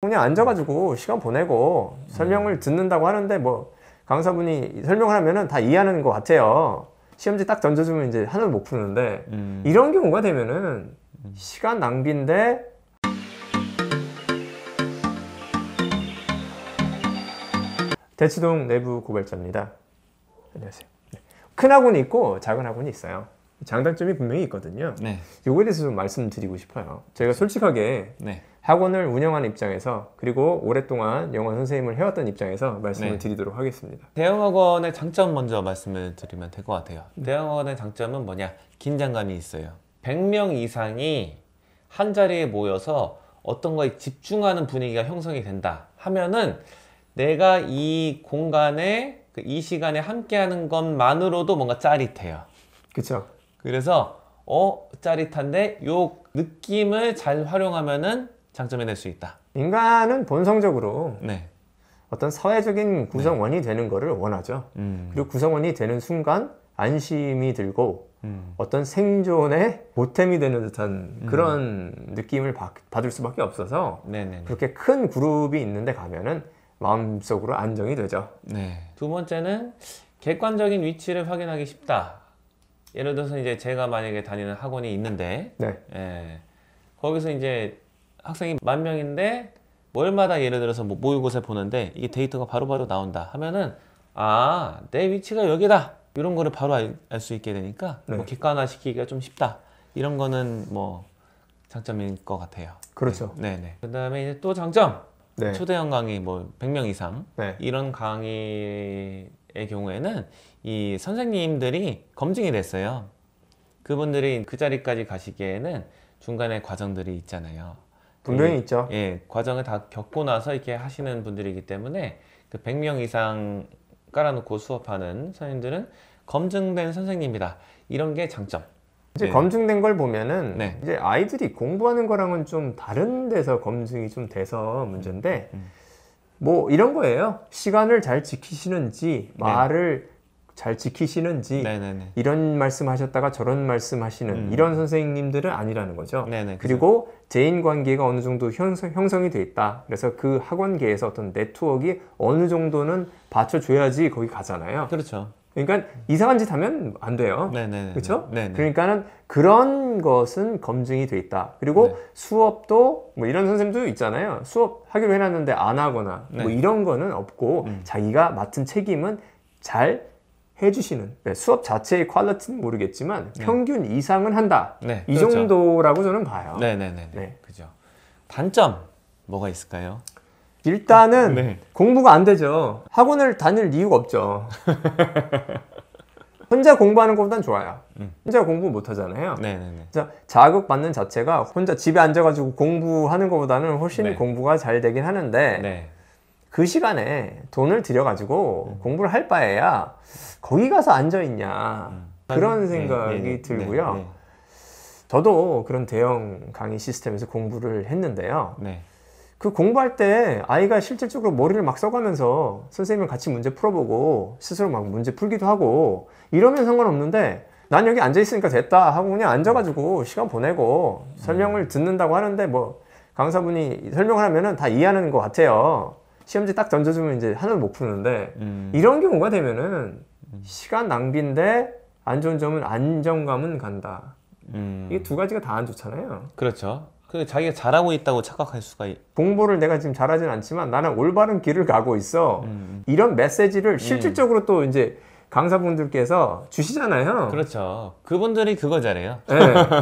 그냥 앉아가지고 시간 보내고 설명을 듣는다고 하는데 뭐 강사분이 설명을 하면은 다 이해하는 것 같아요. 시험지 딱 던져주면 이제 하나도 못 푸는데 이런 경우가 되면은 시간 낭비인데 대치동 내부 고발자입니다. 안녕하세요. 네. 큰 학원이 있고 작은 학원이 있어요. 장단점이 분명히 있거든요. 네. 요거에 대해서 좀 말씀드리고 싶어요. 제가 솔직하게 네. 학원을 운영하는 입장에서 그리고 오랫동안 영어 선생님을 해왔던 입장에서 말씀을 네. 드리도록 하겠습니다. 대형학원의 장점 먼저 말씀을 드리면 될 것 같아요. 대형학원의 장점은 뭐냐? 긴장감이 있어요. 100명 이상이 한 자리에 모여서 어떤 거에 집중하는 분위기가 형성이 된다 하면은 내가 이 공간에 이 시간에 함께하는 것만으로도 뭔가 짜릿해요. 그렇죠? 그래서 짜릿한데 요 느낌을 잘 활용하면은 장점이 될 수 있다. 인간은 본성적으로 네. 어떤 사회적인 구성원이 되는 것을 원하죠. 그리고 구성원이 되는 순간 안심이 들고 어떤 생존의 보탬이 되는 듯한 그런 느낌을 받을 수밖에 없어서 네네네. 그렇게 큰 그룹이 있는데 가면은 마음속으로 안정이 되죠. 네. 두 번째는 객관적인 위치를 확인하기 쉽다. 예를 들어서 이제 제가 만약에 다니는 학원이 있는데, 네. 거기서 이제 학생이 10,000명인데 월마다 예를 들어서 뭐 모의고사 보는데 이게 데이터가 바로바로 나온다 하면은 내 위치가 여기다 이런 거를 바로 알 수 있게 되니까 네. 뭐 객관화시키기가 좀 쉽다. 이런 거는 뭐 장점일 것 같아요. 그렇죠. 네네. 그다음에 이제 또 장점. 네. 초대형 강의 뭐 100명 이상 네. 이런 강의의 경우에는 이 선생님들이 검증이 됐어요. 그분들이 그 자리까지 가시기에는 중간에 과정들이 있잖아요. 분명히 있죠. 예, 과정을 다 겪고 나서 이렇게 하시는 분들이기 때문에 그 100명 이상 깔아놓고 수업하는 선생님들은 검증된 선생님이다. 이런 게 장점. 이제 네. 검증된 걸 보면은 네. 이제 아이들이 공부하는 거랑은 좀 다른 데서 검증이 좀 돼서 문제인데 뭐 이런 거예요. 시간을 잘 지키시는지 말을 잘 지키시는지 네네네. 이런 말씀 하셨다가 저런 말씀 하시는 이런 선생님들은 아니라는 거죠. 네네, 그리고 대인 관계가 어느 정도 형성이 돼 있다. 그래서 그 학원계에서 어떤 네트워크가 어느 정도는 받쳐줘야지 거기 가잖아요. 그렇죠. 그러니까 이상한 짓 하면 안 돼요. 네네. 그렇죠? 네네. 그러니까는 그런 것은 검증이 돼 있다. 그리고 네. 수업도 뭐 이런 선생님도 있잖아요. 수업 하기로 해놨는데 안 하거나 네. 뭐 이런 거는 없고 자기가 맡은 책임은 잘 해주시는, 수업 자체의 퀄리티는 모르겠지만 평균 이상은 한다. 네, 이 그렇죠. 정도라고 저는 봐요. 네네네. 네. 그죠. 단점 뭐가 있을까요? 일단은 네. 공부가 안 되죠. 학원을 다닐 이유가 없죠. 혼자 공부하는 것보단 좋아요. 혼자 공부 못 하잖아요. 네네네. 그래서 자극받는 자체가 혼자 집에 앉아가지고 공부하는 것보다는 훨씬 네. 공부가 잘 되긴 하는데 네. 그 시간에 돈을 들여가지고 공부를 할 바에야 거기 가서 앉아있냐 그런 생각이 들고요. 네. 저도 그런 대형 강의 시스템에서 공부를 했는데요. 네. 그 공부할 때 아이가 실질적으로 머리를 막 써가면서 선생님이랑 같이 문제 풀어보고 스스로 막 문제 풀기도 하고 이러면 상관없는데 난 여기 앉아있으니까 됐다 하고 그냥 앉아가지고 시간 보내고 설명을 듣는다고 하는데 뭐 강사분이 설명을 하면은 다 이해하는 것 같아요. 시험지 딱 던져주면 이제 하나도 못 푸는데 이런 경우가 되면은 시간 낭비인데 안 좋은 점은 안정감은 간다. 이게 두 가지가 다 안 좋잖아요. 그렇죠. 그 자기가 잘하고 있다고 착각할 수가 공부를 내가 지금 잘하진 않지만 나는 올바른 길을 가고 있어. 이런 메시지를 실질적으로 또 이제 강사분들께서 주시잖아요. 그렇죠. 그분들이 그거 잘해요. 네,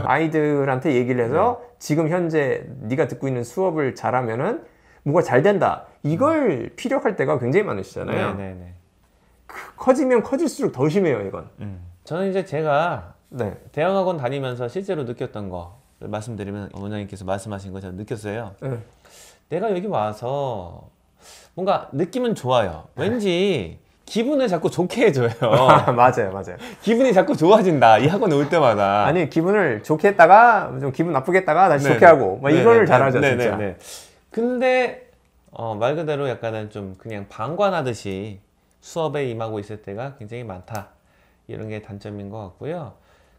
아이들한테 얘기를 해서 지금 현재 네가 듣고 있는 수업을 잘하면은 뭐가 잘 된다. 이걸 피력할 때가 굉장히 많으시잖아요. 네네네. 커지면 커질수록 더 심해요, 이건. 저는 이제 제가 네. 대형학원 다니면서 실제로 느꼈던 거 말씀드리면 원장님께서 말씀하신 거 저는 느꼈어요. 네. 내가 여기 와서 뭔가 느낌은 좋아요. 왠지 기분을 자꾸 좋게 해줘요. 맞아요, 맞아요. 기분이 자꾸 좋아진다. 이 학원에 올 때마다. 아니, 기분을 좋게 했다가, 좀 기분 나쁘게 했다가 다시 네네. 좋게 하고, 막 이거를 네네. 잘하죠, 네네. 진짜. 네네. 근데, 말 그대로 약간은 좀 그냥 방관하듯이 수업에 임하고 있을 때가 굉장히 많다. 이런 게 단점인 것 같고요.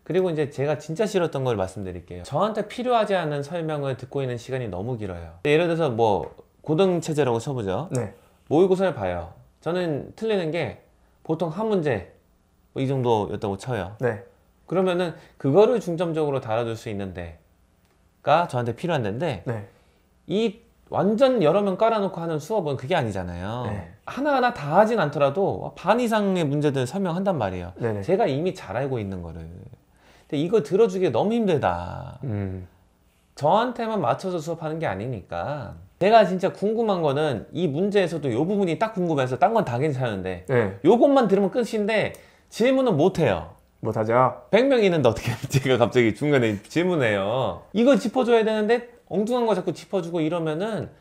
그리고 이제 제가 진짜 싫었던 걸 말씀드릴게요. 저한테 필요하지 않은 설명을 듣고 있는 시간이 너무 길어요. 예를 들어서 뭐, 고등 체제라고 쳐보죠. 네. 모의고사를 봐요. 저는 틀리는 게 보통 한 문제 뭐 이 정도였다고 쳐요. 네. 그러면은 그거를 중점적으로 다뤄줄 수 있는 데가 저한테 필요한 데인데 네. 이 완전 여러 명 깔아놓고 하는 수업은 그게 아니잖아요. 네. 하나하나 다 하진 않더라도 반 이상의 문제들 설명한단 말이에요. 네네. 제가 이미 잘 알고 있는 거를. 근데 이거 들어주기 너무 힘들다. 저한테만 맞춰서 수업하는 게 아니니까. 제가 진짜 궁금한 거는 이 문제에서도 요 부분이 딱 궁금해서 딴 건 다 괜찮은데 네. 요것만 들으면 끝인데 질문은 못 해요. 못하죠. 100명 있는데 어떻게 제가 갑자기 중간에 질문해요. 이거 짚어줘야 되는데 엉뚱한 거 자꾸 짚어주고 이러면은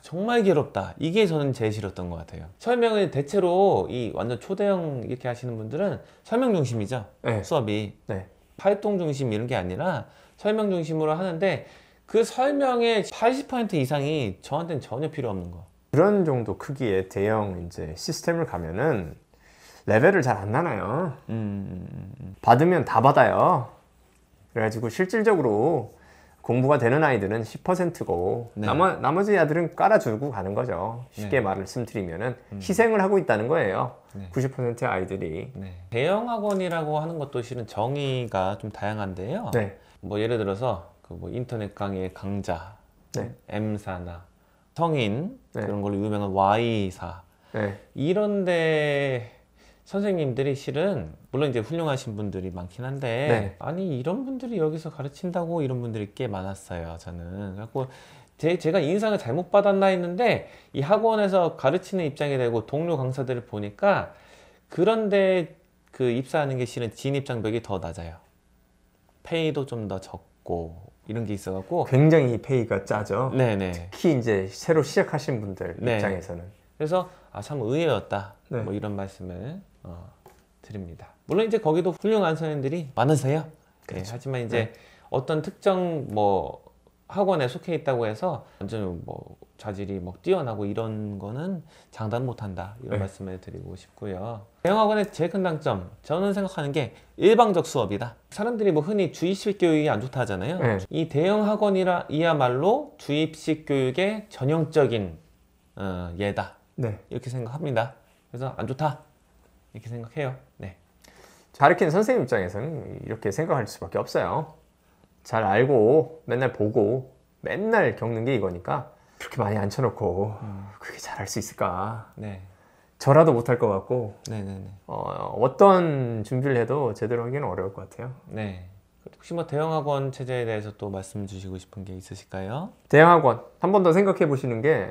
정말 괴롭다. 이게 저는 제일 싫었던 것 같아요. 설명을 대체로 이 완전 초대형 이렇게 하시는 분들은 설명 중심이죠. 네. 수업이. 네. 활동 중심 이런 게 아니라 설명 중심으로 하는데 그 설명의 80% 이상이 저한테는 전혀 필요 없는 거. 그런 정도 크기의 대형 이제 시스템을 가면은 레벨을 잘 안 나눠요. 받으면 다 받아요. 그래가지고 실질적으로 공부가 되는 아이들은 10%고 네. 나머지 아들은 깔아주고 가는 거죠. 쉽게 네. 말씀드리면은 희생을 하고 있다는 거예요. 네. 90%의 아이들이. 네. 대형 학원이라고 하는 것도 실은 정의가 좀 다양한데요. 네. 뭐 예를 들어서 그 뭐 인터넷 강의의 강자, 네. M사나 성인 네. 그런 걸로 유명한 Y사 네. 이런데 선생님들이 실은 물론 이제 훌륭하신 분들이 많긴 한데 네. 아니 이런 분들이 여기서 가르친다고 이런 분들이 꽤 많았어요. 저는 그래갖고 제가 인상을 잘못 받았나 했는데 이 학원에서 가르치는 입장이 되고 동료 강사들을 보니까 그런데 그 입사하는 게 실은 진입 장벽이 더 낮아요. 페이도 좀 더 적고 이런 게 있어갖고 굉장히 페이가 짜죠. 네네. 특히 이제 새로 시작하신 분들 네. 입장에서는. 그래서 참 의외였다. 네. 뭐 이런 말씀을 드립니다. 물론 이제 거기도 훌륭한 선생님들이 많으세요. 네, 하지만 이제 어떤 특정 뭐 학원에 속해 있다고 해서 완전 뭐 자질이 뭐 뛰어나고 이런 거는 장담 못한다. 이런 네. 말씀을 말씀을 드리고 싶고요. 대형 학원의 제일 큰 장점, 저는 생각하는 게 일방적 수업이다. 사람들이 뭐 흔히 주입식 교육이 안 좋다 하잖아요. 네. 이 대형 학원이야말로 주입식 교육의 전형적인 예다. 네. 이렇게 생각합니다. 그래서 안 좋다. 이렇게 생각해요. 네. 가르치는 선생님 입장에서는 이렇게 생각할 수밖에 없어요. 잘 알고 맨날 보고 맨날 겪는 게 이거니까 그렇게 많이 앉혀놓고 그렇게 잘할 수 있을까? 네. 저라도 못할 것 같고 네네네. 어떤 준비를 해도 제대로 하기는 어려울 것 같아요. 네. 혹시 뭐 대형 학원 체제에 대해서 또 말씀 주시고 싶은 게 있으실까요? 대형학원 한 번 더 생각해 보시는 게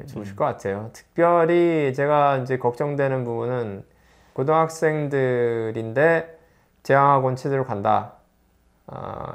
좋으실 것 같아요. 특별히 제가 이제 걱정되는 부분은 고등학생들인데 대형학원 체제로 간다.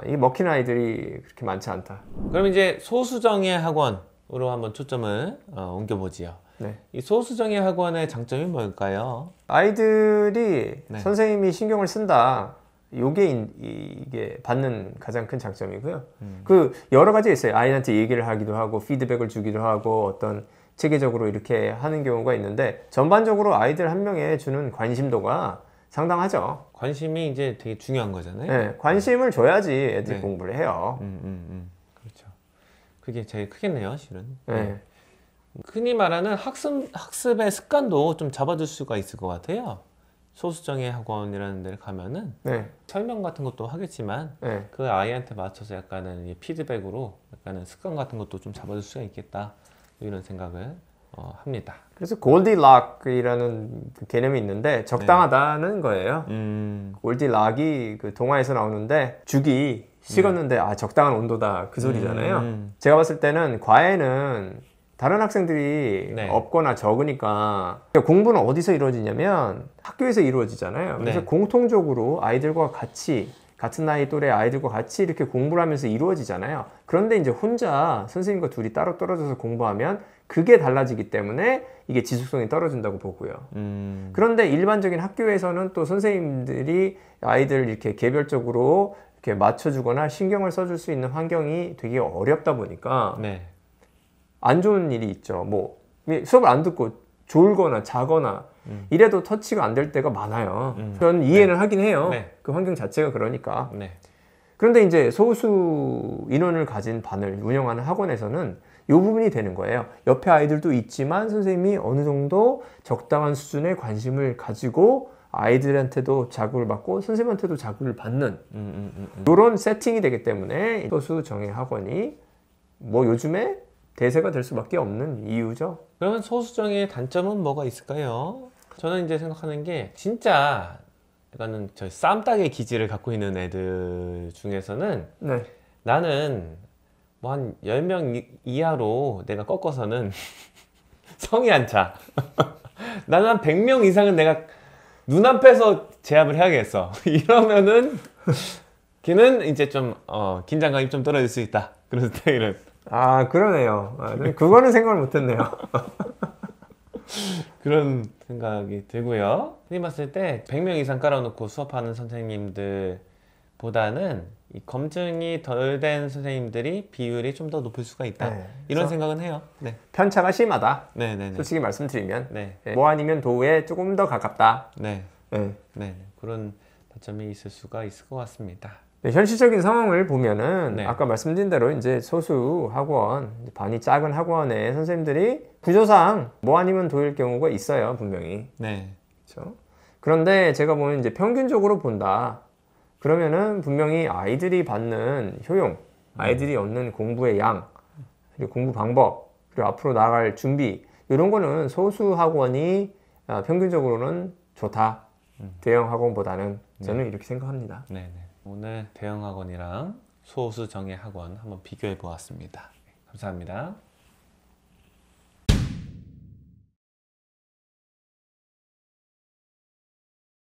이 먹히는 아이들이 그렇게 많지 않다. 그럼 이제 소수정예 학원으로 한번 초점을 옮겨보지요. 네. 이 소수정예 학원의 장점이 뭘까요? 아이들이 네. 선생님이 신경을 쓴다. 이게 받는 가장 큰 장점이고요. 그 여러 가지 있어요. 아이한테 얘기를 하기도 하고 피드백을 주기도 하고 어떤 체계적으로 이렇게 하는 경우가 있는데 전반적으로 아이들 한 명에 주는 관심도가 상당하죠. 관심이 이제 되게 중요한 거잖아요. 네, 관심을 줘야지 애들이 네. 공부를 해요. 그렇죠. 그게 제일 크겠네요, 실은. 네. 흔히 말하는 학습의 습관도 좀 잡아줄 수가 있을 것 같아요. 소수정예 학원이라는 데를 가면은 네. 설명 같은 것도 하겠지만 네. 그 아이한테 맞춰서 약간은 이 피드백으로 약간은 습관 같은 것도 좀 잡아줄 수가 있겠다 이런 생각을 합니다. 그래서 골디락이라는 그 개념이 있는데 적당하다는 거예요. 골디락이 그 동화에서 나오는데 죽이 식었는데 적당한 온도다 그 소리잖아요. 제가 봤을 때는 과외는 다른 학생들이 네. 없거나 적으니까 공부는 어디서 이루어지냐면 학교에서 이루어지잖아요. 그래서 네. 공통적으로 아이들과 같이 같은 나이 또래 아이들과 같이 이렇게 공부를 하면서 이루어지잖아요. 그런데 이제 혼자 선생님과 둘이 따로 떨어져서 공부하면 그게 달라지기 때문에 이게 지속성이 떨어진다고 보고요. 그런데 일반적인 학교에서는 또 선생님들이 아이들 이렇게 개별적으로 이렇게 맞춰주거나 신경을 써줄 수 있는 환경이 되게 어렵다 보니까 네. 안 좋은 일이 있죠. 뭐 수업을 안 듣고 졸거나 자거나 이래도 터치가 안 될 때가 많아요. 저는 이해는 하긴 해요. 네. 그 환경 자체가 그러니까. 네. 그런데 이제 소수 인원을 가진 반을 운영하는 학원에서는 이 부분이 되는 거예요. 옆에 아이들도 있지만 선생님이 어느 정도 적당한 수준의 관심을 가지고 아이들한테도 자극을 받고 선생님한테도 자극을 받는 이런 세팅이 되기 때문에 소수 정예 학원이 뭐 요즘에 대세가 될 수밖에 없는 이유죠. 그러면 소수정의 단점은 뭐가 있을까요? 저는 이제 생각하는 게 진짜 약간은 저 쌈딱의 기질을 갖고 있는 애들 중에서는 네. 나는 뭐 한 10명 이하로 내가 꺾어서는 성이 안 차. 나는 한 100명 이상은 내가 눈 앞에서 제압을 해야겠어. 이러면은 걔는 이제 좀 긴장감이 좀 떨어질 수 있다. 그런 스타일은. 아, 그러네요. 아, 그거는 생각을 못했네요. 그런 생각이 들고요. 선생님 봤을 때 100명 이상 깔아놓고 수업하는 선생님들보다는 이 검증이 덜 된 선생님들이 비율이 좀 더 높을 수가 있다. 네. 이런 그래서 생각은 해요. 네. 편차가 심하다. 네네네. 솔직히 말씀드리면 네. 뭐 아니면 도에 조금 더 가깝다. 네. 네. 네. 그런 단점이 있을 수가 있을 것 같습니다. 네, 현실적인 상황을 보면은 네. 아까 말씀드린 대로 이제 소수 학원, 반이 작은 학원의 선생님들이 구조상 뭐 아니면 도일 경우가 있어요, 분명히. 네. 그렇죠? 그런데 제가 보면 이제 평균적으로 본다. 그러면은 분명히 아이들이 받는 효용, 아이들이 얻는 공부의 양, 그리고 공부 방법, 그리고 앞으로 나아갈 준비 이런 거는 소수 학원이 평균적으로는 좋다. 대형 학원보다는 저는 이렇게 생각합니다. 네네. 오늘 대형 학원이랑 소수 정예 학원 한번 비교해 보았습니다. 감사합니다.